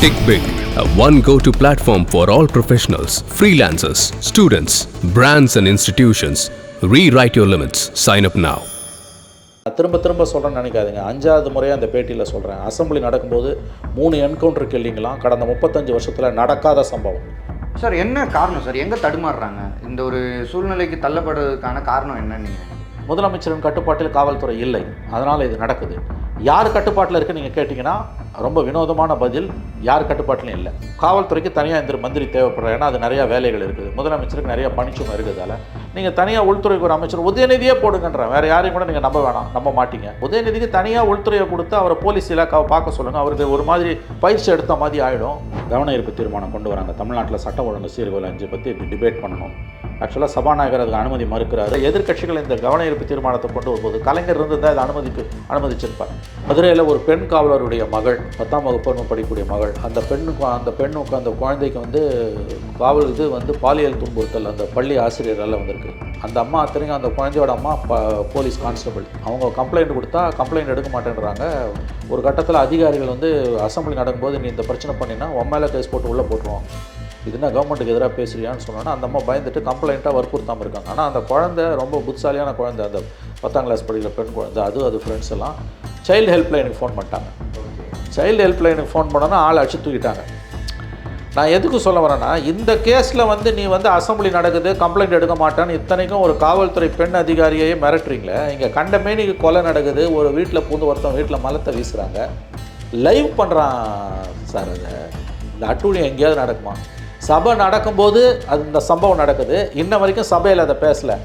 Tick Big, a one go-to platform for all professionals, freelancers, students, brands and institutions. Rewrite your limits. Sign up now. திரும்ப திரும்ப சொல்கிறேன்னு நினைக்காதீங்க. 5வது முறையாக அந்த பேட்டியில் சொல்கிறேன். அசம்பிளி நடக்கும்போது 3 என்கவுண்டர் கில்லிங்கெலாம் கடந்த 35 வருஷத்தில் நடக்காத சம்பவம். சார் என்ன காரணம் சார்? எங்கே தடுமாறுறாங்க? இந்த ஒரு சூழ்நிலைக்கு தள்ளப்படுறதுக்கான காரணம் என்னன்னு முதலமைச்சரின் கட்டுப்பாட்டில் காவல்துறை இல்லை, அதனால் இது நடக்குது. யார் கட்டுப்பாட்டில் இருக்குன்னு நீங்கள் கேட்டிங்கன்னா ரொம்ப வினோதமான பதில், யார் கட்டுப்பாட்டிலும் இல்லை. காவல்துறைக்கு தனியாக இந்த மந்திரி தேவைப்படுற, ஏன்னா அது நிறையா வேலைகள் இருக்குது. முதலமைச்சருக்கு நிறையா பணிச்சுமை இருக்கிறதால நீங்கள் தனியாக உள்துறைக்கு ஒரு அமைச்சர் உதயநிதியே போடுங்கன்றேன். வேறு யாரையும் கூட நீங்கள் நம்ப மாட்டீங்க. உதயநிதிக்கு தனியாக உள்துறையை கொடுத்து அவரை போலீஸ் இலாக்காவை பார்க்க சொல்லுங்கள். அவருக்கு ஒரு மாதிரி பயிற்சி எடுத்த மாதிரி ஆகிடும். கவன ஈர்ப்பு தீர்மானம் கொண்டு வராங்க. தமிழ்நாட்டில் சட்டம் ஒழுங்கு சீர்குலைவு 5 பற்றி டிபேட் பண்ணணும். ஆக்சுவலாக சபாநாயகர் அதுக்கு அனுமதி மறுக்கிறாரு. எதிர்க்கட்சிகள் இந்த கவன ஈர்ப்பு தீர்மானத்தை கொண்டு வரும்போது கலைஞர் இருந்திருந்தால் இதை அனுமதிச்சிருப்பார். மதுரையில் ஒரு பெண் காவலருடைய மகள், 10ஆம் வகுப்பு படிக்கக்கூடிய மகள், அந்த பெண்ணுக்கு அந்த குழந்தைக்கு பாலியல் துன்புறுத்தல் அந்த பள்ளி ஆசிரியரால் வந்திருக்கு. அந்த அம்மா அத்தனைக்கும் அந்த குழந்தையோட அம்மா போலீஸ் கான்ஸ்டபிள். அவங்க கம்ப்ளைண்ட் கொடுத்தா கம்ப்ளைண்ட் எடுக்க மாட்டேன்றாங்க. ஒரு கட்டத்தில் அதிகாரிகள் அசம்பிளி நடக்கும்போது நீ இந்த பிரச்சனை பண்ணினா உன் மேலே கேஸ் போட்டு உள்ளே போட்டுருவோம், இதுனா கவர்மெண்ட்டுக்கு எதிராக பேசுறியான்னு சொன்னோன்னா அந்த அம்மா பயந்துட்டு கம்ப்ளைண்ட்டாக வற்புறுத்தாமல் இருக்காங்க. ஆனால் அந்த குழந்தை ரொம்ப புத்திசாலியான குழந்தை, அந்த 10ஆம் கிளாஸ் படிக்கிற பெண் குழந்தை. அது ஃப்ரெண்ட்ஸ் எல்லாம் சைல்டு ஹெல்ப்லைனுக்கு ஃபோன் பண்ணிட்டாங்க. சைல்டு ஹெல்ப்லைனுக்கு ஃபோன் பண்ணோன்னா ஆள் அடிச்சு தூக்கிட்டாங்க. நான் எதுக்கு சொல்ல வரேன்னா, இந்த கேஸில் நீ அசம்பிளி நடக்குது கம்ப்ளைண்ட் எடுக்க மாட்டேன்னு இத்தனைக்கும் ஒரு காவல்துறை பெண் அதிகாரியையே மிரட்டுறீங்களே. இங்கே கண்டமேனிக்கு கொலை நடக்குது, ஒரு வீட்டில் பூந்து ஒருத்தன் வீட்டில் மலத்தை வீசுகிறாங்க, லைவ் பண்ணுறான் சார். அது இந்த அட்டூழியம் எங்கேயாவது நடக்குமா? சபை நடக்கும்போது அந்த சம்பவம் நடக்குது. இன்ன வரைக்கும் சபையில் அதை பேசலை.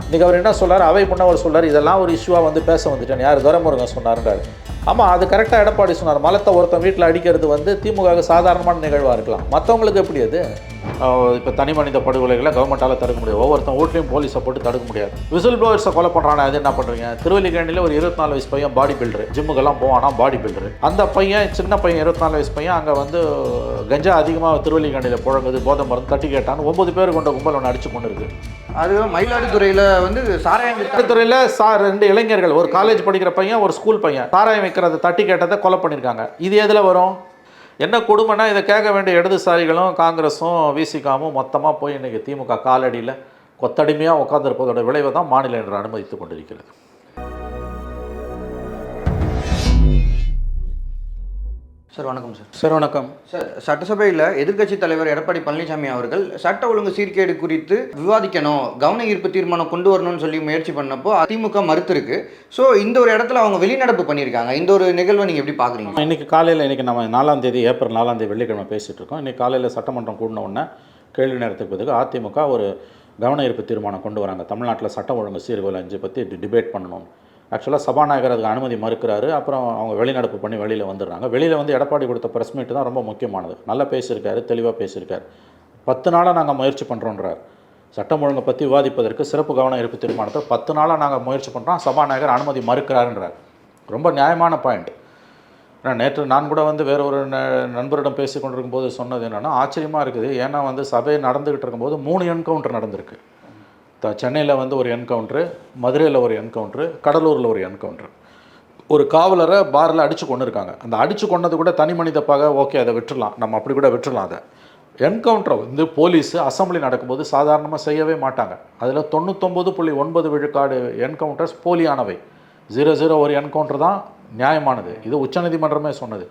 இன்றைக்கி அவர் என்ன சொல்கிறார், அவை முன்னவர் சொல்கிறார், இதெல்லாம் ஒரு இஷ்யூவாக பேச வந்துட்டேன். யார் துரைமுருகன் சொன்னார்ன்றார். ஆமாம், அது கரெக்டாக எடப்பாடி சொன்னார். மலத்தை ஒருத்தன் வீட்டில் அடிக்கிறது திமுக சாதாரணமான நிகழ்வாக இருக்கலாம், மற்றவங்களுக்கு எப்படி அது? இப்போ தனி மனித படுகொலைகளை கவர்மெண்ட்டால் தடுக்க முடியாது. ஒவ்வொருத்தன் வீட்லையும் போலீஸை போட்டு தடுக்க முடியாது. விசில் ப்ளோவர்ஸை கொலை பண்ணுறானா, அது என்ன பண்ணுறீங்க? திருவல்லிக்கேணியில் ஒரு 24 வயசு பையன் பாடி பில்டரு, ஜிம்முக்கெல்லாம் போவானா பாடி பில்டரு. அந்த பையன், சின்ன பையன், 24 வயசு பையன், அங்கே கஞ்சா அதிகமாக திருவல்லிக்கேணியில் புழங்குது, போதை மருந்து தட்டி கேட்டான்னு 9 பேர் கொண்ட கும்பல் ஒன்று அடிச்சு கொண்டு இருக்குது. அது மயிலாடுதுறையில் சாராயத்துறையில் 2 இளைஞர்கள், ஒரு காலேஜ் படிக்கிற பையன், ஒரு ஸ்கூல் பையன், சாராயம் வைக்கிறத தட்டி கேட்டதை கொலை பண்ணியிருக்காங்க. இது எதில் வரும்? என்ன கொடுமைனா, இதை கேட்க வேண்டிய இடதுசாரிகளும் காங்கிரஸும் விசிகாவும் மொத்தமாக போய் இன்றைக்கி திமுக காலடியில் கொத்தடிமையாக உட்காந்துருப்பதோட விளைவை தான் மாநில என்று அனுமதித்து கொண்டிருக்கிறது. சார் வணக்கம். சார் வணக்கம். சார், சட்டசபையில் எதிர்க்கட்சி தலைவர் எடப்பாடி பழனிசாமி அவர்கள் சட்ட ஒழுங்கு சீர்கேடு குறித்து விவாதிக்கணும், கவன ஈர்ப்பு தீர்மானம் கொண்டு வரணும்னு சொல்லி முயற்சி பண்ணப்போ அதிமுக மறுத்திருக்கு. ஸோ இந்த ஒரு இடத்துல அவங்க வெளிநடப்பு பண்ணியிருக்காங்க. இந்த ஒரு நிகழ்வை நீங்கள் எப்படி பார்க்குறீங்க? இன்றைக்கி காலையில், இன்றைக்கி நம்ம 4ஆம் தேதி ஏப்ரல் 4ஆம் தேதி வெள்ளிக்கிழமை பேசிகிட்டு இருக்கோம். இன்றைக்கி காலையில் சட்டமன்றம் கூடின உடனே கேள்வி நேரத்துக்கு பதிலுக்கு அதிமுக ஒரு கவன ஈர்ப்பு தீர்மானம் கொண்டு வராங்க. தமிழ்நாட்டில் சட்டம் ஒழுங்கு சீர்குலைவு 5 பற்றி டிபேட் பண்ணணும். ஆக்சுவலாக சபாநாயகர் அதுக்கு அனுமதி மறுக்கிறாரு. அப்புறம் அவங்க வெளிநடப்பு பண்ணி வெளியில் வந்துடுறாங்க. வெளியில் எடப்பாடி கொடுத்த ப்ரெஸ் மீட்டு தான் ரொம்ப முக்கியமானது. நல்லா பேசியிருக்காரு, தெளிவாக பேசியிருக்கார். 10 நாளாக நாங்கள் முயற்சி பண்ணுறோன்றார். சட்டம் ஒழுங்கை பற்றி விவாதிப்பதற்கு சிறப்பு கவன ஈர்ப்பு தீர்மானத்தை 10 நாளாக நாங்கள் முயற்சி பண்ணுறோம், சபாநாயகர் அனுமதி மறுக்கிறாருன்றார். ரொம்ப நியாயமான பாயிண்ட். நேற்று நான் கூட வேற ஒரு நண்பரிடம் பேசி கொண்டிருக்கும் போது சொன்னது என்னென்னா, ஆச்சரியமாக இருக்குது. ஏன்னா சபை நடந்துக்கிட்டு இருக்கும்போது 3 என்கவுண்டர் நடந்திருக்கு. சென்னையில் ஒரு என்கவுண்ட்ரு, மதுரையில் ஒரு என்கவுண்ட்ரு, கடலூரில் ஒரு என்கவுண்ட்ரு. ஒரு காவலரை பாரில் அடித்து கொண்டு இருக்காங்க. அந்த அடித்து கொண்டது கூட தனி மனித பகை, ஓகே, அதை விட்டுடலாம், நம்ம அப்படி கூட விட்டுடலாம். அதை என்கவுண்டரை போலீஸு அசம்பிளி நடக்கும்போது சாதாரணமாக செய்யவே மாட்டாங்க. அதில் 99.9 விழுக்காடு என்கவுண்டர்ஸ் போலியானவை. 0 ஒரு என்கவுண்டர் தான் நியாயமானது. இது உச்சநீதிமன்றமே சொன்னது.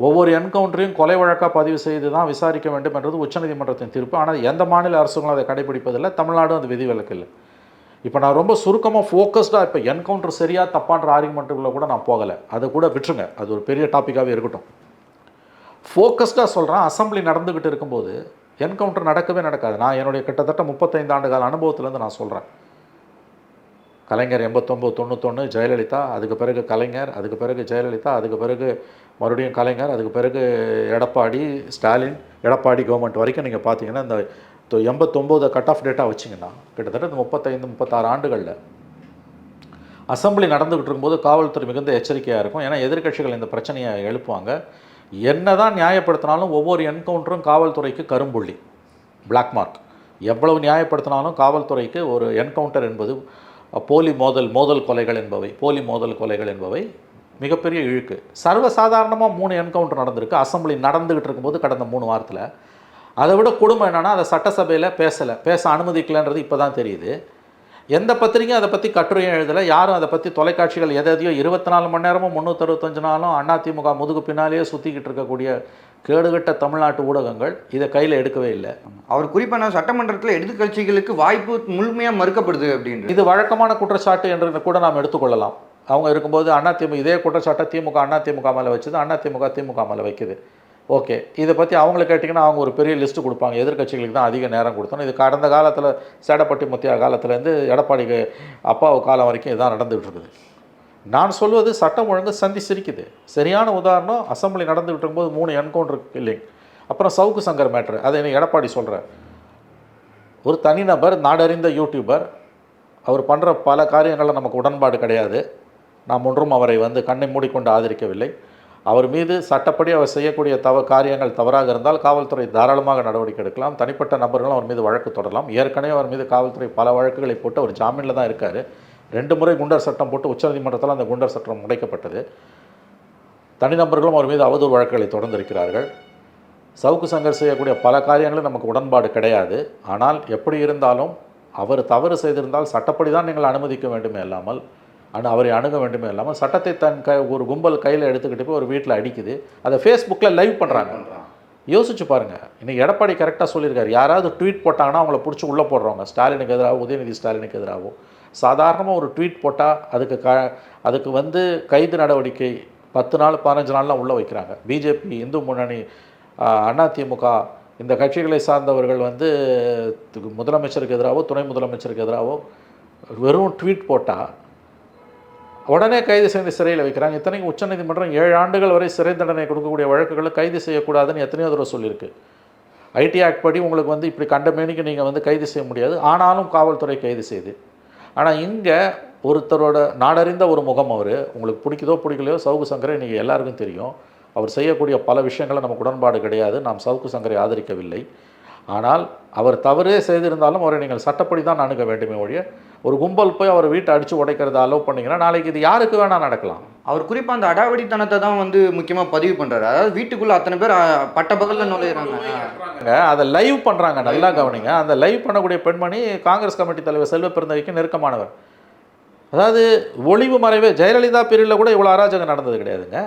ஒவ்வொரு என்கவுண்டரையும் கொலை வழக்காக பதிவு செய்து தான் விசாரிக்க வேண்டும் என்றது உச்சநீதிமன்றத்தின் தீர்ப்பு. ஆனால் எந்த மாநில அரசுகளும் அதை கடைபிடிப்பதில்லை. தமிழ்நாடும் அது விதிவிலக்கு இல்லை. இப்போ நான் ரொம்ப சுருக்கமாக ஃபோக்கஸ்டாக இப்போ என்கவுண்டர் சரியாக தப்பான்ற ஆர்குமெண்ட்டுக்குள்ளே கூட நான் போகலை. அதை கூட விட்டுருங்க, அது ஒரு பெரிய டாப்பிக்காகவே இருக்கட்டும். ஃபோக்கஸ்டாக சொல்கிறேன், அசம்பிளி நடந்துக்கிட்டு இருக்கும்போது என்கவுண்டர் நடக்கவே நடக்காது. நான் என்னுடைய கிட்டத்தட்ட 35 ஆண்டு கால அனுபவத்திலேருந்து நான் சொல்கிறேன். கலைஞர் 89, 91, ஜெயலலிதா, அதுக்கு பிறகு கலைஞர், அதுக்கு பிறகு ஜெயலலிதா, அதுக்கு பிறகு மறுபடியும் கலைஞர், அதுக்கு பிறகு எடப்பாடி, ஸ்டாலின், எடப்பாடி கவர்மெண்ட் வரைக்கும் நீங்கள் பார்த்தீங்கன்னா இந்த 89 கட் ஆஃப் டேட்டாக வச்சிங்கன்னா கிட்டத்தட்ட இந்த 35, 36 ஆண்டுகளில் அசம்பிளி நடந்துக்கிட்டு இருக்கும்போது காவல்துறை மிகுந்த எச்சரிக்கையாக இருக்கும். ஏன்னா எதிர்க்கட்சிகள் இந்த பிரச்சனையை எழுப்புவாங்க. என்ன தான் நியாயப்படுத்தினாலும் ஒவ்வொரு என்கவுண்டரும் காவல்துறைக்கு கரும்புள்ளி, பிளாக் மார்க். எவ்வளவு நியாயப்படுத்தினாலும் காவல்துறைக்கு ஒரு என்கவுண்டர் என்பது போலி மோதல் கொலைகள் என்பவை மிகப்பெரிய இழுக்கு. சர்வசாதாரணமாக 3 என்கவுண்டர் நடந்திருக்கு அசம்பிளி நடந்துக்கிட்டு இருக்கும்போது கடந்த 3 வாரத்தில். அதை விட கொடுமை என்னென்னா அதை சட்டசபையில் பேச அனுமதிக்கலைன்றது இப்போ தான் தெரியுது. எந்த பத்திரிகையும் அதை பற்றி கட்டுரையும் எழுதலை, யாரும் அதை பற்றி தொலைக்காட்சிகள் எதையோ 24 மணி நேரமும் 365 நாளும் அதிமுக முதுகு பின்னாலேயே சுற்றிக்கிட்டு இருக்கக்கூடிய கேடுகட்ட தமிழ்நாட்டு ஊடகங்கள் இதை கையில் எடுக்கவே இல்லை. அவர் குறிப்பாக சட்டமன்றத்தில் எதிர்க்கட்சிகளுக்கு வாய்ப்பு முழுமையாக மறுக்கப்படுது அப்படின்னு இது வழக்கமான குற்றச்சாட்டு என்று கூட நாம் எடுத்துக்கொள்ளலாம். அவங்க இருக்கும்போது அதிமுக இதே குற்றச்சாட்டை திமுக அதிமுக மேலே வச்சுது, அதிமுக திமுக மேலே வைக்குது. ஓகே, இதை பற்றி அவங்கள கேட்டிங்கன்னா அவங்க ஒரு பெரிய லிஸ்ட்டு கொடுப்பாங்க, எதிர்க்கட்சிகளுக்கு தான் அதிக நேரம் கொடுத்தோம். இது கடந்த காலத்தில் சேடப்பட்டி முத்தியா காலத்துலேருந்து எடப்பாடிக்கு அப்பாவு காலம் வரைக்கும் இதுதான் நடந்துகிட்டு இருக்குது. நான் சொல்வது சட்டம் ஒழுங்கு சந்தி சிரிக்குது. சரியான உதாரணம், அசம்பிளி நடந்துகிட்டு இருக்கும்போது 3 என்கவுண்டர் கில்லிங், அப்புறம் சவுக்கு சங்கர் மேட்ரு. அதை எனக்கு எடப்பாடி சொல்கிறேன். ஒரு தனிநபர், நாடறிந்த யூடியூபர், அவர் பண்ணுற பல காரியங்களில் நமக்கு உடன்பாடு கிடையாது. நாம் ஒன்றும் அவரை கண்ணை மூடிக்கொண்டு ஆதரிக்கவில்லை. அவர் மீது சட்டப்படி அவர் செய்யக்கூடிய காரியங்கள் தவறாக இருந்தால் காவல்துறை தாராளமாக நடவடிக்கை எடுக்கலாம். தனிப்பட்ட நபர்களும் அவர் மீது வழக்கு தொடரலாம். ஏற்கனவே அவர் மீது காவல்துறை பல வழக்குகளை போட்டு அவர் ஜாமீனில் தான் இருக்கார். 2 முறை குண்டர் சட்டம் போட்டு உச்சநீதிமன்றத்தால் அந்த குண்டர் சட்டம் உடைக்கப்பட்டது. தனிநபர்களும் அவர் மீது அவதூறு வழக்குகளை தொடர்ந்திருக்கிறார்கள். சவுக்கு சங்கர் செய்யக்கூடிய பல காரியங்களும் நமக்கு உடன்பாடு கிடையாது. ஆனால் எப்படி இருந்தாலும் அவர் தவறு செய்திருந்தால் சட்டப்படி தான் நீங்கள் அனுமதிக்க வேண்டுமே இல்லாமல் அவரை அணுக வேண்டுமே இல்லாமல் சட்டத்தை ஒரு கும்பல் கையில் எடுத்துக்கிட்டு போய் ஒரு வீட்டில் அடிக்குது. அதை ஃபேஸ்புக்கில் லைவ் பண்ணுறாங்க. யோசிச்சு பாருங்கள். இன்றைக்கி எடப்பாடி கரெக்டாக சொல்லியிருக்காரு, யாராவது ட்வீட் போட்டாங்கன்னா அவங்கள பிடிச்சி உள்ளே போடுறவங்க, ஸ்டாலினுக்கு எதிராகவும் உதயநிதி ஸ்டாலினுக்கு எதிராகவும் சாதாரணமாக ஒரு ட்வீட் போட்டால் அதுக்கு கைது நடவடிக்கை 10 நாள் 15 நாள்லாம் உள்ளே வைக்கிறாங்க. பிஜேபி, இந்து முன்னணி, அதிமுக இந்த கட்சிகளை சார்ந்தவர்கள் முதலமைச்சருக்கு எதிராகவோ துணை முதலமைச்சருக்கு எதிராகவோ வெறும் ட்வீட் போட்டால் உடனே கைது செய்து சிறையில் வைக்கிறாங்க. இத்தனைக்கும் உச்சநீதிமன்றம் 7 ஆண்டுகள் வரை சிறை தண்டனை கொடுக்கக்கூடிய வழக்குகளை கைது செய்யக்கூடாதுன்னு எத்தனையோ தடவை சொல்லியிருக்கு. ஐடி ஆக்ட் படி உங்களுக்கு இப்படி கண்டமேனிக்கு நீங்கள் கைது செய்ய முடியாது, ஆனாலும் காவல்துறை கைது செய்து. ஆனால் இங்கே ஒருத்தரோட நாடறிந்த ஒரு முகம், அவர் உங்களுக்கு பிடிக்குதோ பிடிக்கலையோ சவுக்கு சங்கரை இன்றைக்கி எல்லாருக்கும் தெரியும். அவர் செய்யக்கூடிய பல விஷயங்களை நமக்கு உடன்பாடு கிடையாது. நாம் சவுக்கு சங்கரை ஆதரிக்கவில்லை. ஆனால் அவர் தவறே செய்திருந்தாலும் அவரை நீங்கள் சட்டப்படி தான் அணுக வேண்டுமே ஒழிய ஒரு கும்பல் போய் அவர் வீட்டை அடித்து உடைக்கிறத அலோவ் பண்ணிங்கன்னா நாளைக்கு இது யாருக்கு வேணால் நடக்கலாம். அவர் குறிப்பாக அந்த அடாவடித்தனத்தை தான் முக்கியமாக பதிவு பண்ணுறாரு. அதாவது வீட்டுக்குள்ளே அத்தனை பேர் பட்ட பகலில் நுழையிறாங்க, அதை லைவ் பண்ணுறாங்க. நல்லா கவனிங்க. அந்த லைவ் பண்ணக்கூடிய பெண்மணி காங்கிரஸ் கமிட்டி தலைவர் செல்வ பெருந்தகைக்கு நெருக்கமானவர். அதாவது ஒளிவு மறைவே ஜெயலலிதா பீரியடில் கூட இவ்வளோ அராஜகம் நடந்தது கிடையாதுங்க.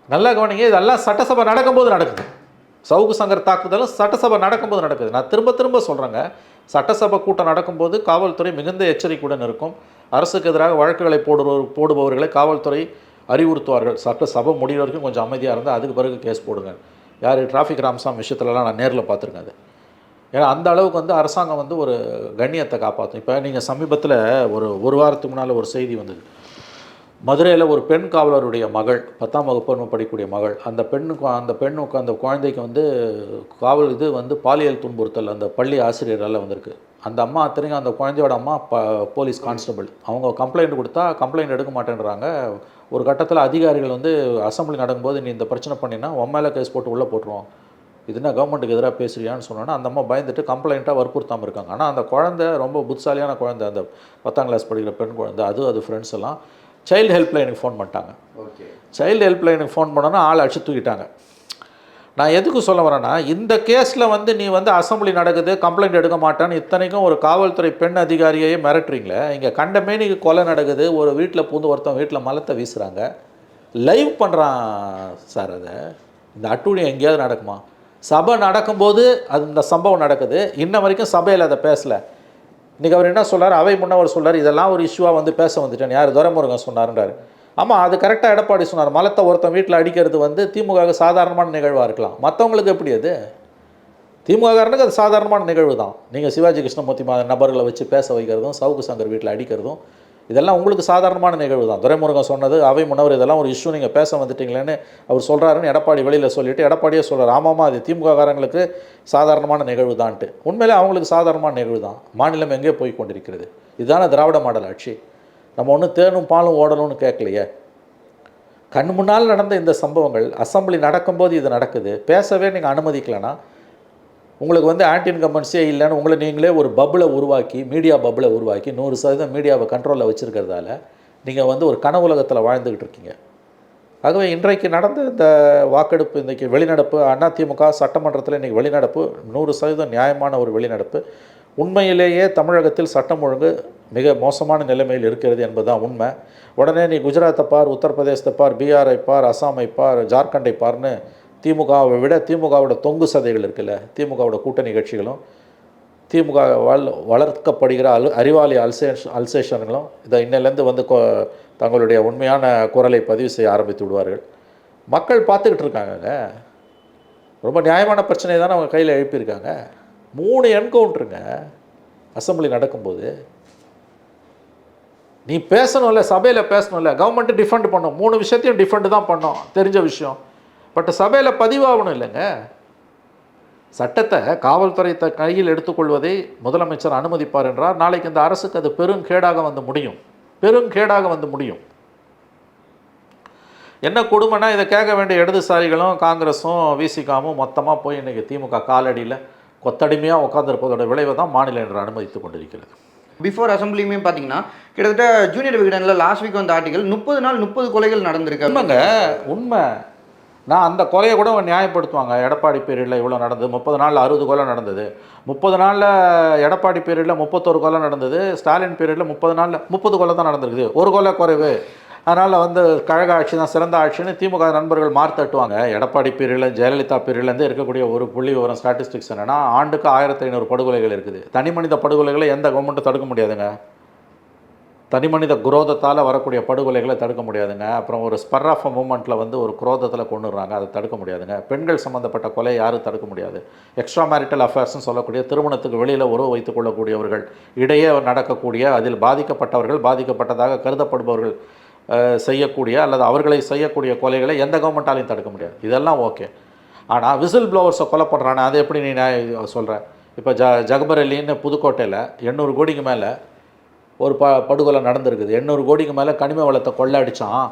நல்லா கவனிங்க. இதெல்லாம் சட்டசபை நடக்கும்போது நடக்குது. சவுக்கு சங்கர் தாக்குதலும் சட்டசபை நடக்கும்போது நடக்குது. நான் திரும்ப சொல்கிறேங்க, சட்டசபை கூட்டம் நடக்கும்போது காவல்துறை மிகுந்த எச்சரிக்கையுடன் இருக்கும். அரசுக்கு எதிராக வழக்குகளை போடுபவர்களை காவல்துறை அறிவுறுத்துவார்கள். சட்டசபை முடிகிற வரைக்கும் கொஞ்சம் அமைதியாக இருந்தால் அதுக்கு பிறகு கேஸ் போடுங்க. யார் டிராஃபிக் ராம்சாமி விஷயத்துலலாம் நான் நேரில் பார்த்துருக்கேன் அது. ஏன்னா அந்த அளவுக்கு அரசாங்கம் ஒரு கண்ணியத்தை காப்பாற்றும். இப்போ நீங்கள் சமீபத்தில் ஒரு வாரத்துக்கு முன்னால் ஒரு செய்தி வந்தது. மதுரையில் ஒரு பெண் காவலருடைய மகள், 10ஆம் வகுப்பு படிக்கக்கூடிய மகள், அந்த பெண்ணுக்கு அந்த குழந்தைக்கு காவல் பாலியல் துன்புறுத்தல் அந்த பள்ளி ஆசிரியரால் வந்திருக்கு. அந்த அம்மா அத்தனைக்கும் அந்த குழந்தையோட அம்மா போலீஸ் கான்ஸ்டபிள். அவங்க கம்ப்ளைண்ட் கொடுத்தா கம்ப்ளைண்ட் எடுக்க மாட்டேன்றாங்க. ஒரு கட்டத்தில் அதிகாரிகள் அசம்பிளி நடக்கும்போது நீ இந்த பிரச்சனை பண்ணினா உன் மேலே கேஸ் போட்டு உள்ளே போட்டுருவோம், இதுனா கவர்மெண்ட்டுக்கு எதிராக பேசுறியான்னு சொன்னோன்னா அந்த அம்மா பயந்துட்டு கம்ப்ளைண்ட்டாக வற்புறுத்தாமல் இருக்காங்க. ஆனால் அந்த குழந்தை ரொம்ப புத்திசாலியான குழந்தை, அந்த 10ஆம் கிளாஸ் படிக்கிற பெண் குழந்தை. அது ஃப்ரெண்ட்ஸ் எல்லாம் சைல்டு ஹெல்ப்லைனுக்கு ஃபோன் பண்ணிட்டாங்க. சைல்டு ஹெல்ப்லைனுக்கு ஃபோன் பண்ணோன்னா ஆள் அடிச்சு தூக்கிட்டாங்க. நான் எதுக்கு சொல்ல வரேன்னா, இந்த கேஸில் நீ அசம்பிளி நடக்குது கம்ப்ளைண்ட் எடுக்க மாட்டேன்னு இத்தனைக்கும் ஒரு காவல்துறை பெண் அதிகாரியையே மிரட்டுறீங்களே. இங்கே கண்டமேனிக்கு கொலை நடக்குது, ஒரு வீட்டில் பூந்து ஒருத்தன் வீட்டில் மலத்தை வீசுகிறாங்க, லைவ் பண்ணுறான் சார். அதை இந்த அட்டூழியம் எங்கேயாவது நடக்குமா? சபை நடக்கும்போது இந்த சம்பவம் நடக்குது. இன்ன வரைக்கும் சபையில் அதை பேசலை. இன்றைக்கி அவர் என்ன சொல்கிறார், அவை முன்னவர் சொல்கிறார், இதெல்லாம் ஒரு இஷ்யூவாக பேச வந்துட்டேன். யார் துரைமுருகன் சொன்னார்ன்றார். ஆமாம், அது கரெக்டாக எடப்பாடி சொன்னார். மலத்தை ஒருத்தன் வீட்டில் அடிக்கிறது திமுக சாதாரணமான நிகழ்வாக இருக்கலாம். மற்றவங்களுக்கு எப்படி அது? திமுககாரனுக்கு அது சாதாரணமான நிகழ்வு தான். நீங்கள் சிவாஜி கிருஷ்ணமூர்த்தி நபர்களை வச்சு பேச வைக்கிறதும் சவுக்கு சங்கர் வீட்டில் அடிக்கிறதும் இதெல்லாம் உங்களுக்கு சாதாரணமான நிகழ்வு தான். துரைமுருகன் சொன்னது அவை முன்னவர் இதெல்லாம் ஒரு இஷ்யூ நீங்கள் பேச வந்துட்டீங்களேன்னு அவர் சொல்கிறாருன்னு எடப்பாடி வெளியில் சொல்லிவிட்டு எடப்பாடியே சொல்கிறார், ஆமாம்மா அது திமுககாரங்களுக்கு சாதாரணமான நிகழ்வு தான்ட்டு. உண்மையிலே அவங்களுக்கு சாதாரணமான நிகழ்வு தான். மாநிலம் எங்கே போய் கொண்டிருக்கிறது? இதுதானே திராவிட மாடல் ஆட்சி. நம்ம ஒன்றும் தேனும் பாலும் ஓடணும்னு கேட்கலையே. கண் முன்னால் நடந்த இந்த சம்பவங்கள் அசம்பிளி நடக்கும்போது இது நடக்குது, பேசவே நீங்கள் அனுமதிக்கலைன்னா உங்களுக்கு ஆன்டி இன்கம்பன்சியே இல்லைன்னு உங்களை நீங்களே ஒரு பப்பிளை உருவாக்கி, மீடியா பப்பிளை உருவாக்கி 100% மீடியாவை கண்ட்ரோலில் வச்சுருக்கிறதால நீங்கள் வந்து ஒரு கனவுலகத்தில் வாழ்ந்துக்கிட்டு இருக்கீங்க. ஆகவே இன்றைக்கு நடந்த இந்த வாக்கெடுப்பு, இன்றைக்கி வெளிநடப்பு, அதிமுக சட்டமன்றத்தில் இன்றைக்கி வெளிநடப்பு 100% நியாயமான ஒரு வெளிநடப்பு. உண்மையிலேயே தமிழகத்தில் சட்டம் ஒழுங்கு மிக மோசமான நிலைமையில் இருக்கிறது என்பதுதான் உண்மை. உடனே நீ குஜராத்தை பார், உத்தரப்பிரதேசத்தை பார், பீகாரை பார், அசாமை பார், ஜார்க்கண்டை பார்னு திமுகவை விட திமுகவோட தொங்கு சதைகள் இருக்குல்ல, திமுகவோட கூட்டணி கட்சிகளும் திமுக வளர்க்கப்படுகிற அறிவாளி அல்சேஷன்களும் இதை இன்னிலேருந்து வந்து தங்களுடைய உண்மையான குரலை பதிவு செய்ய ஆரம்பித்து விடுவார்கள். மக்கள் பார்த்துக்கிட்டு இருக்காங்கங்க. ரொம்ப நியாயமான பிரச்சனை தானே அவங்க கையில் எழுப்பியிருக்காங்க. 3 என்கவுண்டருங்க அசம்பிளி நடக்கும்போது. நீ பேசணும்ல, சபையில் பேசணும்ல, கவர்மெண்ட்டு டிஃபெண்ட் பண்ணும், 3 விஷயத்தையும் டிஃபெண்ட் தான் பண்ணோம், தெரிஞ்ச விஷயம். பட் சபையில் பதிவாகணும் இல்லைங்க. சட்டத்தை காவல்துறை கையில் எடுத்துக்கொள்வதை முதலமைச்சர் அனுமதிப்பார் என்றால் நாளைக்கு இந்த அரசுக்கு அது பெருங்கேடாக வந்து முடியும், பெருங்கேடாக வந்து முடியும். என்ன கொடுமைனா, இதை கேட்க வேண்டிய இடதுசாரிகளும் காங்கிரஸும் விசிகாவும் மொத்தமாக போய் இன்றைக்கி திமுக காலடியில் கொத்தடிமையாக உட்காந்துருப்பதோட விளைவை தான் மாநிலம் என்று அனுமதித்து கொண்டிருக்கிறது. பிஃபோர் அசம்பிளியுமே பார்த்தீங்கன்னா கிட்டத்தட்ட ஜூனியர் விகடனில் லாஸ்ட் வீக் வந்த ஆர்டிகல் 30 நாள் 30 கொலைகள் நடந்திருக்கு. உண்மைங்க, உண்மை. நான் அந்த கொலையை கூட நியாயப்படுத்துவாங்க. எடப்பாடி பீரியடில் இவ்வளோ நடந்தது, 30 நாளில் 60 கொலை நடந்தது, 30 நாளில் எடப்பாடி பீரியடில் 31 கொலை நடந்தது, ஸ்டாலின் பீரியடில் 30 நாளில் 30 கொலை தான் நடந்திருக்குது, ஒரு கொலை குறைவு, அதனால் வந்து கழக ஆட்சி தான் சிறந்த ஆட்சின்னு திமுக நண்பர்கள் மார்த்தட்டுவாங்க. எடப்பாடி பீரியடில் ஜெயலலிதா பீரியட்லேருந்து இருக்கக்கூடிய ஒரு புள்ளி விவரம் ஸ்டாட்டிஸ்டிக்ஸ் என்னென்னா, ஆண்டுக்கு 1500 படுகொலைகள் இருக்குது. தனி மனித படுகொலைகளை எந்த கவர்மெண்ட்டும் தடுக்க முடியாதுங்க. தனி மனித குரோதத்தால் வரக்கூடிய படுகொலைகளை தடுக்க முடியாதுங்க. அப்புறம் ஒரு ஸ்பர் ஆஃப் மூமெண்ட்டில் வந்து ஒரு குரோதத்தில் கொண்டுடுறாங்க, அதை தடுக்க முடியாதுங்க. பெண்கள் சம்மந்தப்பட்ட கொலை யாரும் தடுக்க முடியாது. எக்ஸ்ட்ரா மேரிட்டல் அஃபேர்ஸ்னு சொல்லக்கூடிய திருமணத்துக்கு வெளியில் உறவு வைத்துக் கொள்ளக்கூடியவர்கள் இடையே நடக்கக்கூடிய, அதில் பாதிக்கப்பட்டவர்கள், பாதிக்கப்பட்டதாக கருதப்படுபவர்கள் செய்யக்கூடிய அல்லது அவர்களை செய்யக்கூடிய கொலைகளை எந்த கவர்மெண்ட்டாலையும் தடுக்க முடியாது. இதெல்லாம் ஓகே. ஆனால் விசில் ப்ளோவர்ஸை கொலை பண்ணுறானே, அதை எப்படி நீ சொல்கிறேன்? இப்போ ஜகபர் அலின்னு புதுக்கோட்டையில் 800 கோடிக்கு மேலே ஒரு படுகொலை நடந்திருக்குது. 800 கோடிக்கு மேலே கனிம வளத்தை கொள்ளடிச்சான்.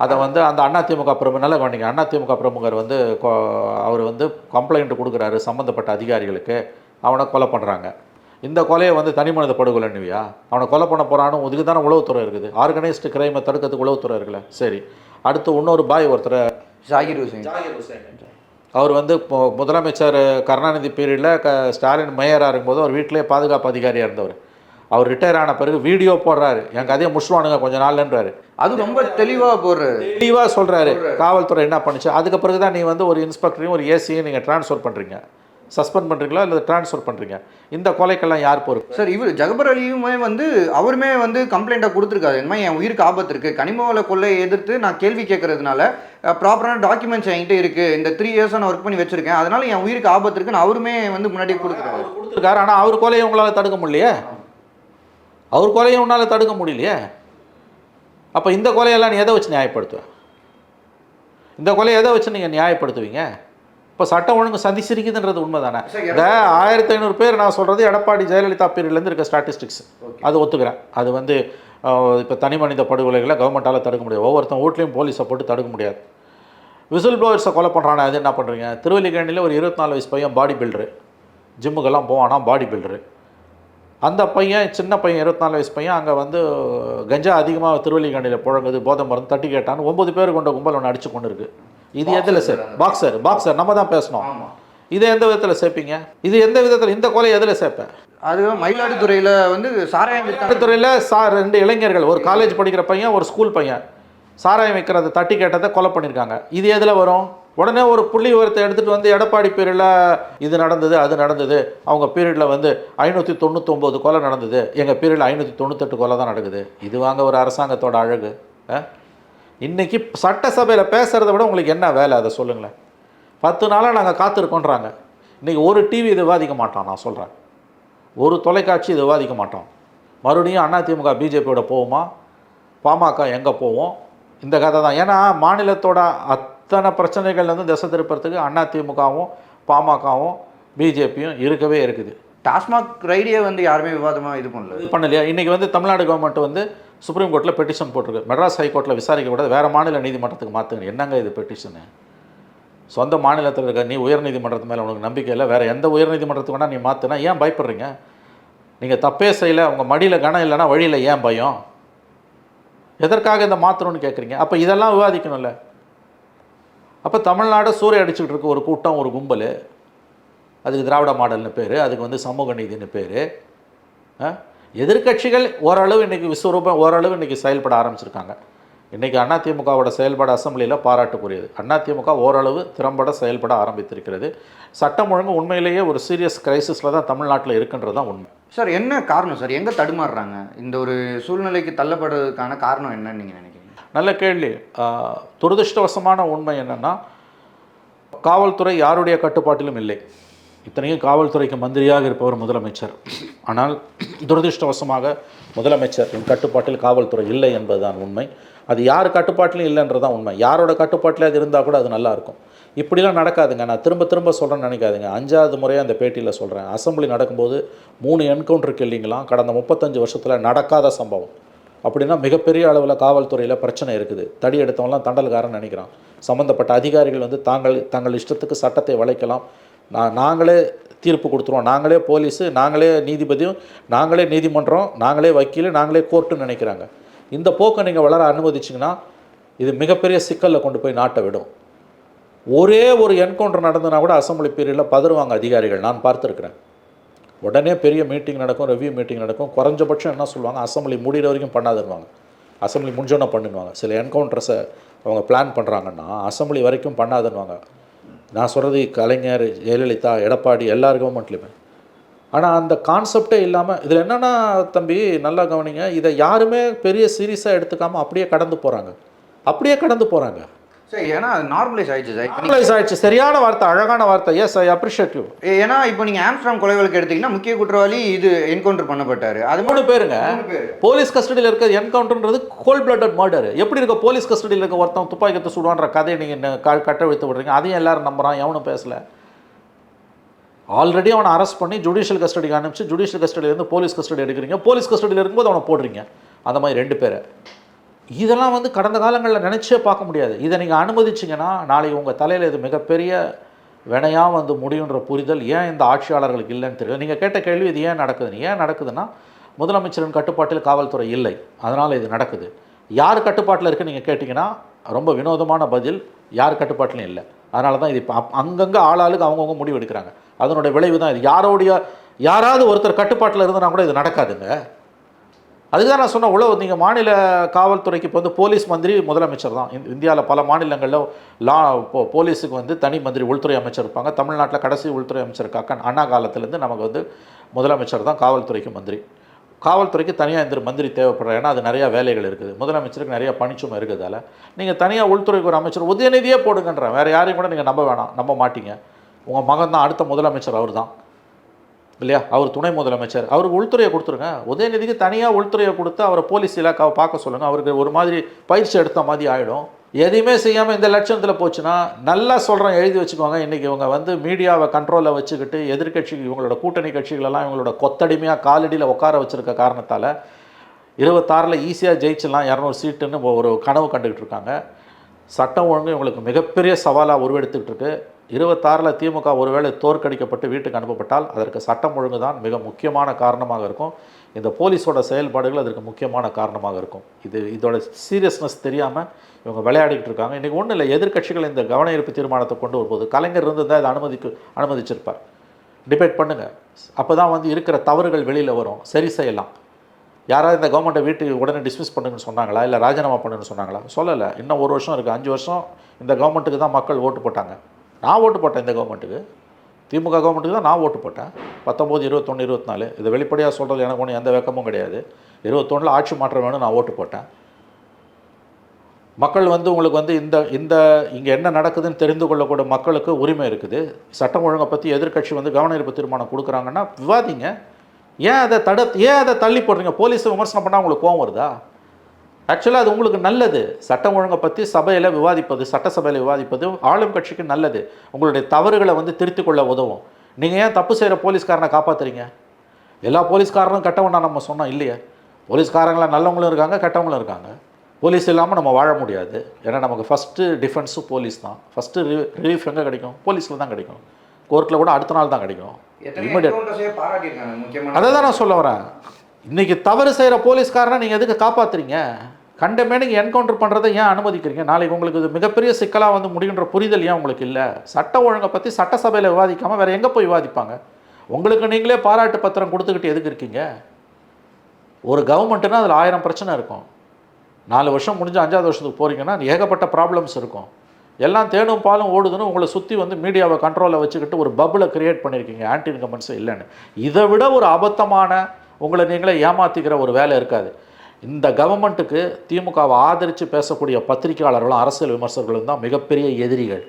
அதை வந்து அந்த அதிமுக பிரமுகர், நல்லா கவனிங்க, அதிமுக பிரமுகர் வந்து அவர் வந்து கம்ப்ளைண்ட் கொடுக்குறாரு சம்மந்தப்பட்ட அதிகாரிகளுக்கு, அவனை கொலை பண்ணுறாங்க. இந்த கொலையை வந்து தனி மனித படுகொலைன்னுவியா? அவனை கொலை பண்ண போகிறானு, இதுக்கு தானே உளவுத்துறை இருக்குது, ஆர்கனைஸ்டு கிரைமை தடுக்கிறதுக்கு உளவுத்துறை இருக்குல்ல. சரி, அடுத்து இன்னொரு பாய் ஒருத்தர் ஜாகிர் ஹுசைன், அவர் வந்து முதலமைச்சர் கருணாநிதி பீரியடில் ஸ்டாலின் மேயராக இருக்கும்போது அவர் வீட்டிலே பாதுகாப்பு அதிகாரியாக இருந்தவர். அவர் ரிட்டையர் ஆன பிறகு வீடியோ போடுறாரு, என் கதையை முடிச்சுவானுங்க கொஞ்சம் நாள்ன்றாரு. அது ரொம்ப தெளிவாக போடுறாரு, தெளிவாக சொல்கிறாரு காவல்துறை என்ன பண்ணிச்சு. அதுக்கு பிறகு தான் நீ வந்து ஒரு இன்ஸ்பெக்டரையும் ஒரு ஏசியும் நீங்கள் ட்ரான்ஸ்ஃபர் பண்ணுறீங்க, சஸ்பெண்ட் பண்ணுறீங்களா இல்லை ட்ரான்ஸ்ஃபர் பண்ணுறீங்க. இந்த கொலைக்கெல்லாம் யார் பொறுப்பு? சார், இவர் ஜகபர் அலியுமே வந்து அவருமே வந்து கம்ப்ளைண்ட்டாக கொடுத்துருக்காரு. இந்த மாதிரி என் உயிருக்கு ஆபத்து இருக்குது, கனிம வள கொள்ளையை எதிர்த்து நான் கேள்வி கேட்கறதுனால ப்ராப்பரான டாக்குமெண்ட்ஸ் என்கிட்ட இருக்குது, இந்த 3 இயர்ஸாக நான் ஒர்க் பண்ணி வச்சுருக்கேன், அதனால் என் உயிருக்கு ஆபத்து இருக்குன்னு அவருமே வந்து முன்னாடி கொடுத்துருக்காரு. ஆனால் அவர் கொலையை உங்களால் தடுக்க முடியலையே, அவர் கொலையை உன்னால் தடுக்க முடியலையே. அப்போ இந்த கொலையெல்லாம் நீ எதை வச்சு நியாயப்படுத்துவேன்? இந்த கொலையை எதை வச்சு நீங்கள் நியாயப்படுத்துவீங்க? இப்போ சட்டம் ஒழுங்கு சந்திச்சிருக்குதுன்றது உண்மை தானே. இந்த 1500 பேர் நான் சொல்கிறது எடப்பாடி ஜெயலலிதா பீரியட்லேருந்து இருக்க ஸ்டாட்டிஸ்டிக்ஸ், அது ஒத்துக்கிறேன். அது வந்து இப்போ தனி மனித படுகொலைகளை கவர்மெண்ட்டால் தடுக்க முடியாது, ஒவ்வொருத்தன் வீட்லேயும் போலீஸை போட்டு தடுக்க முடியாது. விசில் ப்ளோவர்ஸை கொலை பண்ணுறானே, அது என்ன பண்ணுறீங்க? திருவல்லிக்கேணியில் ஒரு 24 வயசு பையன் பாடி பில்டரு, ஜிம்முக்கெல்லாம் போவானா, பாடி பில்டரு. அந்த பையன், சின்ன பையன், 24 வயசு பையன், அங்கே வந்து கஞ்சா அதிகமாக திருவல்லிக்கேணியில் புழங்குது, போதை மருந்து தட்டி கேட்டான்னு 9 பேர் கொண்ட கும்பல் ஒன்று அடிச்சு கொண்டு இருக்குது. இது எதில் சார்? பாக்ஸர் நம்ம தான் பேசணும். இதை எந்த விதத்தில் சேர்ப்பீங்க? இது எந்த விதத்தில், இந்த கொலை எதில் சேர்ப்பேன்? அது மயிலாடுதுறையில் வந்து சாராயம் துறையில் 2 இளைஞர்கள், ஒரு காலேஜ் படிக்கிற பையன், ஒரு ஸ்கூல் பையன், சாராயம் வைக்கிறத தட்டி கேட்டதை கொலை பண்ணியிருக்காங்க. இது எதில் வரும்? உடனே ஒரு புள்ளி விவரத்தை எடுத்துகிட்டு வந்து எடப்பாடி பீரியடில் இது நடந்தது, அது நடந்தது, அவங்க பீரியடில் வந்து 599 கொலை நடந்தது, எங்கள் பீரியடில் 598 கொலை தான் நடக்குது. இது வாங்க ஒரு அரசாங்கத்தோட அழகு. இன்றைக்கி சட்டசபையில் பேசுகிறத விட உங்களுக்கு என்ன வேலை, அதை சொல்லுங்களேன். 10 நாளாக நாங்கள் காத்திருக்கோன்றாங்க. இன்றைக்கி ஒரு டிவி இது விவாதிக்க மாட்டோம், நான் சொல்கிறேன், ஒரு தொலைக்காட்சி இது விவாதிக்க மாட்டோம். மறுபடியும் அதிமுக பிஜேபியோட போவோமா, பாமக எங்கே போவோம், இந்த கதை தான். ஏன்னா மாநிலத்தோட அத்தனை பிரச்சனைகள்லேருந்து திசை திருப்பறதுக்கு அதிமுகவும் பாமகவும் பிஜேபியும் இருக்கவே இருக்குது. டாஸ்மாக் ரைடியை வந்து யாருமே விவாதமாக இது பண்ணலையா? இன்றைக்கி வந்து தமிழ்நாடு கவர்மெண்ட் வந்து சுப்ரீம் கோர்ட்டில் பெட்டிஷன் போட்டிருக்கு, மெட்ராஸ் ஹைகோர்ட்டில் விசாரிக்கக்கூடாது, வேறு மாநில நீதிமன்றத்துக்கு மாற்றுங்க. என்னங்க இது பெட்டிஷனு? சொந்த மாநிலத்தில் இருக்க நீ உயர்நீதிமன்றத்து மேலே உனக்கு நம்பிக்கை இல்லை, வேறு எந்த உயர்நீதிமன்றத்துக்கு வேணால் நீ மாற்றினா ஏன் பயப்படுறீங்க? நீங்கள் தப்பே செய்யலை, உங்கள் மடியில் கனம் இல்லைன்னா வழியில் ஏன் பயம்? எதற்காக இந்த மாற்றணும்னு கேட்குறீங்க? அப்போ இதெல்லாம் விவாதிக்கணும்ல. அப்போ தமிழ்நாடு சூறை அடிச்சுக்கிட்டு இருக்க ஒரு கூட்டம், ஒரு கும்பல், அதுக்கு திராவிட மாடல்னு பேர், அதுக்கு வந்து சமூக நீதினு பேர். எதிர்க்கட்சிகள் ஓரளவு இன்றைக்கி விஸ்வரூபம் ஓரளவு இன்றைக்கி செயல்பட ஆரம்பிச்சிருக்காங்க. இன்றைக்கி அதிமுகவோட செயல்பாடு அசெம்பிளியில் பாராட்டுக்குரியது. அதிமுக ஓரளவு திறம்பட செயல்பட ஆரம்பித்திருக்கிறது. சட்டம் ஒழுங்கு உண்மையிலேயே ஒரு சீரியஸ் கிரைசிஸில் தான் தமிழ்நாட்டில் இருக்குன்றது தான் உண்மை. சார் என்ன காரணம் சார்? எங்கே தடுமாறுறாங்க? இந்த ஒரு சூழ்நிலைக்கு தள்ளப்படுறதுக்கான காரணம் என்னன்னு நீங்கள் நினைக்கிறீங்க? நல்ல கேள்வி. துரதிருஷ்டவசமான உண்மை என்னென்னா, காவல்துறை யாருடைய கட்டுப்பாட்டிலும் இல்லை. இத்தனையும் காவல்துறைக்கு மந்திரியாக இருப்பவர் முதலமைச்சர். ஆனால் துரதிருஷ்டவசமாக முதலமைச்சரின் கட்டுப்பாட்டில் காவல்துறை இல்லை என்பதுதான் உண்மை. அது யார் கட்டுப்பாட்டிலும் இல்லைன்றதான் உண்மை. யாரோட கட்டுப்பாட்டில் அது இருந்தால் கூட அது நல்லாயிருக்கும். இப்படிலாம் நடக்காதுங்க. நான் திரும்ப திரும்ப சொல்கிறேன்னு நினைக்காதுங்க. 5வது முறையாக அந்த பேட்டியில் சொல்கிறேன். அசெம்பிளி நடக்கும்போது 3 என்கவுண்டர் கில்லிங்கெலாம் கடந்த 35 வருஷத்தில் நடக்காத சம்பவம். அப்படின்னா மிகப்பெரிய அளவில் காவல்துறையில் பிரச்சனை இருக்குது. தடி எடுத்தவங்களாம் தண்டல்காரன்னு நினைக்கிறான். சம்மந்தப்பட்ட அதிகாரிகள் வந்து தங்கள் இஷ்டத்துக்கு சட்டத்தை வளைக்கலாம். நாங்களே தீர்ப்பு கொடுத்துருவோம், நாங்களே போலீஸு, நாங்களே நீதிபதியும், நாங்களே நீதிமன்றம், நாங்களே வக்கீல், நாங்களே கோர்ட்டுன்னு நினைக்கிறாங்க. இந்த போக்கை நீங்கள் வளர அனுமதிச்சிங்கன்னா இது மிகப்பெரிய சிக்கலில் கொண்டு போய் நாட்டை விடும். ஒரே ஒரு என்கவுண்டர் நடந்ததுனா கூட அசெம்பிளி பீரியடில் பதறுவாங்க அதிகாரிகள். நான் பார்த்துருக்குறேன். உடனே பெரிய மீட்டிங் நடக்கும், ரெவ்யூ மீட்டிங் நடக்கும். குறைஞ்சபட்சம் என்ன சொல்லுவாங்க, அசெம்பிளி முடிகிற வரைக்கும் பண்ணாதுன்னுவாங்க. அசெம்பிளி முடிஞ்சோன்னே பண்ணுவாங்க. சில என்கவுண்டர்ஸை அவங்க பிளான் பண்ணுறாங்கன்னா அசெம்பிளி வரைக்கும் பண்ணாதுன்னுவாங்க. நான் சொல்கிறது கலைஞர், ஜெயலலிதா, எடப்பாடி எல்லா கவர்மெண்ட்லையுமே. ஆனால் அந்த கான்செப்டே இல்லாமல் இதில் என்னென்னா தம்பி நல்லா கவனிங்க, இதை யாருமே பெரிய சீரியஸாக எடுத்துக்காமல் அப்படியே கடந்து போகிறாங்க. சார் ஏன்னா அது நார்மலைஸ் ஆயிடுச்சு சார். நார்மலைஸ் ஆயிடுச்சு. சரியான வார்த்தை, அழகான வார்த்தை. Yes, I appreciate you. ஏன்னா இப்போ நீங்கள் ஆம்ஸ்ட்ராங் கொலை வழக்கு எடுத்தீங்கன்னா முக்கிய குற்றவாளி இது என்கவுண்டர் பண்ணப்பட்டார். அது 3 பேருங்க. போலீஸ் கஸ்டடியில் இருக்க என்கவுண்டர்ன்றது கோல்ட் பிளட்டட் மர்டர். எப்படி இருக்க போலீஸ் கஸ்டடியில் இருக்க ஒருத்தன் துப்பாக்கி எடுத்து சுடுவான்ற கதையை நீங்கள் கட்டவிழ்த்து விடுறீங்க. அதையும் எல்லாரும் நம்புறான், எவனும் பேசலை. ஆல்ரெடி அவனை அரெஸ்ட் பண்ணி ஜுடிஷியல் கஸ்டடிக்கு அனுப்பிச்சு ஜுடிஷியல் கஸ்டடியிலேருந்து போலீஸ் கஸ்டடி எடுக்கிறீங்க. போலீஸ் கஸ்டடியில் இருக்கும்போது அவனை போடுறீங்க. அந்த மாதிரி 2 பேரை. இதெல்லாம் வந்து கடந்த காலங்களில் நினச்சே பார்க்க முடியாது. இதை நீங்கள் அனுமதிச்சிங்கன்னா நாளைக்கு உங்கள் தலையில் இது மிகப்பெரிய வினையாக வந்து முடியுன்ற புரிதல் ஏன் இந்த ஆட்சியாளர்களுக்கு இல்லைன்னு தெரியல. நீங்கள் கேட்ட கேள்வி இது ஏன் நடக்குதுன்னா முதலமைச்சரின் கட்டுப்பாட்டில் காவல்துறை இல்லை, அதனால் இது நடக்குது. யார் கட்டுப்பாட்டில் இருக்குன்னு நீங்கள் கேட்டிங்கன்னா ரொம்ப வினோதமான பதில், யார் கட்டுப்பாட்டிலும் இல்லை. அதனால தான் இது இப்போ அங்கங்கே ஆளாளுக்கு அவங்கவுங்க முடிவு எடுக்கிறாங்க. அதனுடைய விளைவு தான் இது. யாராவது ஒருத்தர் கட்டுப்பாட்டில் இருந்தனா கூட இது நடக்காதுங்க. அதுதான் நான் சொன்ன உழவு. நீங்கள் மாநில காவல்துறைக்கு இப்போ வந்து போலீஸ் மந்திரி முதலமைச்சர் தான். இந்தியாவில் பல மாநிலங்களில் போலீஸுக்கு வந்து தனி மந்திரி உள்துறை அமைச்சர் இருப்பாங்க. தமிழ்நாட்டில் கடைசி உள்துறை அமைச்சர் அண்ணா காலத்திலேருந்து நமக்கு வந்து முதலமைச்சர் தான் காவல்துறைக்கு மந்திரி. காவல்துறைக்கு தனியாக இந்த மந்திரி தேவைப்படுற, ஏன்னா அது நிறையா வேலைகள் இருக்குது. முதலமைச்சருக்கு நிறையா பணிச்சுமை இருக்கிறதால நீங்கள் தனியாக உள்துறைக்கு ஒரு அமைச்சர் உதயநிதியே போடுங்கன்றேன். வேறு யாரையும் கூட நீங்கள் நம்ப மாட்டீங்க. உங்கள் மகன் தான் அடுத்த முதலமைச்சர், அவர் தான் இல்லையா? அவர் துணை முதலமைச்சர், அவருக்கு உள்துறையை கொடுத்துருங்க. உதயநிதிக்கு தனியாக உள்துறையை கொடுத்து அவரை போலீஸ் இலாக்காவை பார்க்க சொல்லுங்கள். அவருக்கு ஒரு மாதிரி பயிற்சி எடுத்த மாதிரி ஆகிடும். எதையுமே செய்யாமல் இந்த லட்சணத்தில் போச்சுன்னா, நல்லா சொல்கிறேன், எழுதி வச்சுக்கோங்க. இன்றைக்கி இவங்க வந்து மீடியாவை கண்ட்ரோலில் வச்சுக்கிட்டு எதிர்கட்சி இவங்களோட கூட்டணி கட்சிகளெல்லாம் இவங்களோட கொத்தடிமையாக காலடியில் உட்கார வச்சுருக்க காரணத்தால் 26 ஈஸியாக ஜெயிச்சிடலாம் 200 சீட்டுன்னு ஒரு கனவு கண்டுக்கிட்டு இருக்காங்க. சட்டம் ஒழுங்கு இவங்களுக்கு மிகப்பெரிய சவாலாக உருவெடுத்துக்கிட்டு இருக்கு. 26 திமுக ஒருவேளை தோற்கடிக்கப்பட்டு வீட்டுக்கு அனுப்பப்பட்டால் அதற்கு சட்டம் ஒழுங்கு தான் மிக முக்கியமான காரணமாக இருக்கும். இந்த போலீஸோட செயல்பாடுகள் அதற்கு முக்கியமான காரணமாக இருக்கும். இதோட சீரியஸ்னஸ் தெரியாமல் இவங்க விளையாடிக்கிட்டு இருக்காங்க. இன்றைக்கி ஒன்றும் இல்லை, எதிர்க்கட்சிகள் இந்த கவன ஈர்ப்பு தீர்மானத்தை கொண்டு வரும்போது கலைஞர் இருந்தால் இதை அனுமதிச்சிருப்பார். டிபேட் பண்ணுங்கள். அப்போ தான் வந்து இருக்கிற தவறுகள் வெளியில் வரும், சரி செய்யலாம். யாராவது இந்த கவர்மெண்ட்டை வீட்டுக்கு உடனே டிஸ்மிஸ் பண்ணுங்கன்னு சொன்னாங்களா, இல்லை ராஜினாமா பண்ணுன்னு சொன்னாங்களா? சொல்லலை. இன்னும் 1 வருஷம் இருக்குது. 5 வருஷம் இந்த கவர்மெண்ட்டுக்கு தான் மக்கள் ஓட்டு போட்டாங்க. நான் ஓட்டு போட்டேன் இந்த கவர்மெண்ட்டுக்கு, திமுக கவர்மெண்ட்டுக்கு தான் நான் ஓட்டு போட்டேன். 19, 21, 24 இதை வெளிப்படையாக சொல்கிறது எனக்கு ஒன்றும் எந்த வெக்கமும் கிடையாது. 21 ஆட்சி மாற்றம் வேணும், நான் ஓட்டு போட்டேன். மக்கள் வந்து உங்களுக்கு வந்து இந்த இங்கே என்ன நடக்குதுன்னு தெரிந்து கொள்ளக்கூடிய மக்களுக்கு உரிமை இருக்குது. சட்டம் ஒழுங்கை பற்றி எதிர்க்கட்சி வந்து கவன ஈர்ப்பு தீர்மானம் கொடுக்குறாங்கன்னா விவாதிங்க. ஏன் அதை தள்ளி போடுறீங்க? போலீஸை விமர்சனம் பண்ணால் உங்களுக்கு கோவம் வருதா? ஆக்சுவலாக அது உங்களுக்கு நல்லது. சட்டம் ஒழுங்கை பற்றி சபையில் விவாதிப்பது, சட்டசபையில் விவாதிப்பது ஆளும் கட்சிக்கு நல்லது. உங்களுடைய தவறுகளை வந்து திருத்திக் கொள்ள உதவும். நீங்கள் ஏன் தப்பு செய்கிற போலீஸ்காரனை காப்பாற்றுறீங்க? எல்லா போலீஸ்காரனும் கெட்டவனா நம்ம சொன்னோம் இல்லையே. போலீஸ்காரங்கள நல்லவங்களும் இருக்காங்க, கெட்டவங்களும் இருக்காங்க. போலீஸ் இல்லாமல் நம்ம வாழ முடியாது. ஏன்னா நமக்கு ஃபஸ்ட்டு டிஃபென்ஸும் போலீஸ் தான். ஃபஸ்ட்டு ரிலீஃப் எங்கே கிடைக்கும்? போலீஸில் தான் கிடைக்கும். கோர்ட்டில் கூட அடுத்த நாள் தான் கிடைக்கும். அதை தான் நான் சொல்ல வரேன். இன்றைக்கி தவறு செய்கிற போலீஸ்காரனை நீங்கள் எதுக்கு காப்பாற்றுறீங்க? கண்டமே நீங்கள் என்கவுண்டர் பண்ணுறதை ஏன் அனுமதிக்கிறீங்க? நாளைக்கு உங்களுக்கு இது மிகப்பெரிய சிக்கலாக வந்து முடிகின்ற புரிதல் ஏன் உங்களுக்கு இல்லை? சட்ட ஒழுங்கை பற்றி சட்டசபையில் விவாதிக்காமல் வேறு எங்கே போய் விவாதிப்பாங்க? உங்களுக்கு நீங்களே பாராட்டு பத்திரம் கொடுத்துக்கிட்டு எதுக்கு இருக்கீங்க? ஒரு கவர்மெண்ட்டுன்னா அதில் 1000 பிரச்சனை இருக்கும். 4 வருஷம் முடிஞ்சு 5வது வருஷத்துக்கு போகிறீங்கன்னா ஏகப்பட்ட ப்ராப்ளம்ஸ் இருக்கும். எல்லாம் தேனும் பாலும் ஓடுதுன்னு உங்களை சுற்றி வந்து மீடியாவை கண்ட்ரோலில் வச்சுக்கிட்டு ஒரு பப்பிளை கிரியேட் பண்ணியிருக்கீங்க, ஆன்டி இன்கம்பன்ஸே இல்லைன்னு. இதை விட ஒரு அபத்தமான உங்களை நீங்களே ஏமாற்றிக்கிற ஒரு வேலை இருக்காது. இந்த கவர்மெண்ட்டுக்கு திமுகவை ஆதரித்து பேசக்கூடிய பத்திரிகையாளர்களும் அரசியல் விமர்சகர்களும் தான் மிகப்பெரிய எதிரிகள்.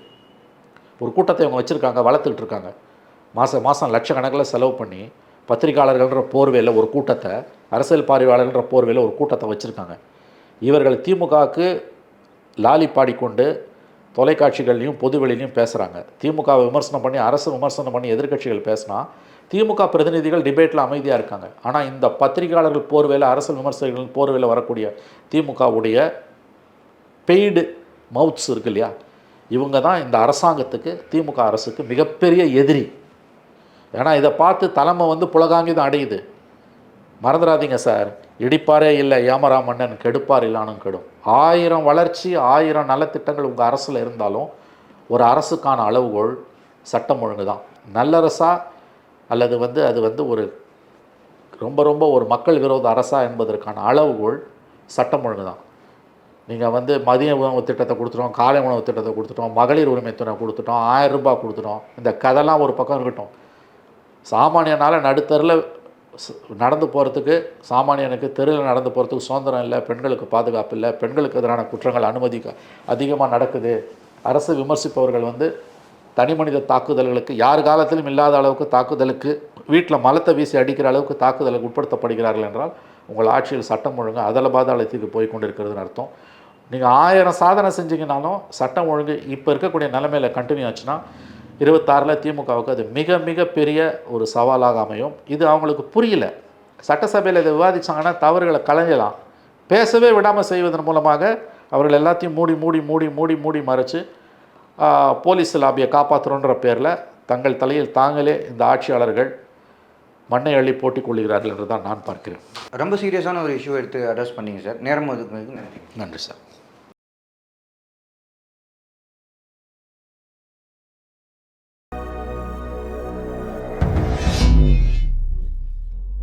ஒரு கூட்டத்தை இவங்க வச்சுருக்காங்க, வளர்த்துக்கிட்டு இருக்காங்க. மாதம் லட்சக்கணக்கில் செலவு பண்ணி பத்திரிகையாளர்கள்ன்ற போர்வையில் ஒரு கூட்டத்தை, அரசியல் பார்வையாளர்கள்ன்ற போர்வையில் ஒரு கூட்டத்தை வச்சுருக்காங்க. இவர்கள் திமுகவுக்கு லாலி பாடிக்கொண்டு தொலைக்காட்சிகள்லையும் பொதுவெளிலையும் பேசுகிறாங்க. திமுகவை விமர்சனம் பண்ணி, அரசு விமர்சனம் பண்ணி எதிர்க்கட்சிகள் பேசினா திமுக பிரதிநிதிகள் டிபேட்டில் அமைதியாக இருக்காங்க. ஆனால் இந்த பத்திரிகையாளர்கள் போர்வையில், அரசியல் விமர்சகர்கள் போர்வையில் வரக்கூடிய திமுகவுடைய பெய்டு மவுத்ஸ் இருக்கு இல்லையா, இவங்க தான் இந்த அரசாங்கத்துக்கு, திமுக அரசுக்கு மிகப்பெரிய எதிரி. ஏன்னா இதை பார்த்து தலைமை வந்து புலகாங்கிதம் அடையுது. மறந்துடாதீங்க சார், இடிப்பாரே இல்லை ஏமரா மன்னன், கெடுப்பார் இல்லானும் கெடும். 1000 வளர்ச்சி, 1000 நலத்திட்டங்கள் உங்கள் அரசில் இருந்தாலும் ஒரு அரசுக்கான அளவுகோல் சட்டம் ஒழுங்கு தான். நல்லரசா அல்லது வந்து அது வந்து ஒரு ரொம்ப ஒரு மக்கள் விரோத அரசா என்பதற்கான அளவுகோல் சட்டம் ஒழுங்கு தான். நீங்கள் வந்து மதிய உணவு திட்டத்தை கொடுத்துட்டோம், காலை உணவு திட்டத்தை கொடுத்துட்டோம், மகளிர் உரிமை துணை கொடுத்துட்டோம், 1000 ரூபாய் கொடுத்துட்டோம், இந்த கதைலாம் ஒரு பக்கம் இருக்கட்டும். சாமானியனால் நடுத்தரில் நடந்து போகிறதுக்கு, சாமானியனுக்கு தெருவில் நடந்து போகிறதுக்கு சுதந்திரம் இல்லை, பெண்களுக்கு பாதுகாப்பு இல்லை, பெண்களுக்கு எதிரான குற்றங்கள் அதிகமாக நடக்குது. அரசு விமர்சிப்பவர்கள் வந்து தனி மனித தாக்குதல்களுக்கு, யார் காலத்திலும் இல்லாத அளவுக்கு தாக்குதலுக்கு, வீட்டில் மலத்தை வீசி அடிக்கிற அளவுக்கு தாக்குதலுக்கு உட்படுத்தப்படுகிறார்கள் என்றால் உங்கள் ஆட்சியில் சட்டம் ஒழுங்கு அதல பாதாளத்துக்கு போய் கொண்டு இருக்கிறதுன்னு அர்த்தம். நீங்கள் 1000 சாதனை செஞ்சீங்கனாலும் சட்டம் ஒழுங்கு இப்போ இருக்கக்கூடிய நிலைமையில் கண்டினியூ ஆச்சுன்னா 26 திமுகவுக்கு அது மிக பெரிய ஒரு சவாலாக அமையும். இது அவங்களுக்கு புரியல. சட்டசபையில் இதை விவாதித்தாங்கன்னா தவறுகளை களைஞ்சலாம். பேசவே விடாமல் செய்வதன் மூலமாக அவர்கள் எல்லாத்தையும் மூடி மறைச்சு போலீஸ் லாபியை காப்பாற்றுறோன்ற பேரில் தங்கள் தலையில் தாங்களே இந்த ஆட்சியாளர்கள் மண்ணை அள்ளி போட்டிக் கொள்கிறார்கள் என்று தான் நான் பார்க்கிறேன். ரொம்ப சீரியஸான ஒரு இஷ்யூ எடுத்து அட்ரஸ் பண்ணிங்க சார். நேரம் ஒதுக்குனதுக்கு நன்றி. நன்றி சார்.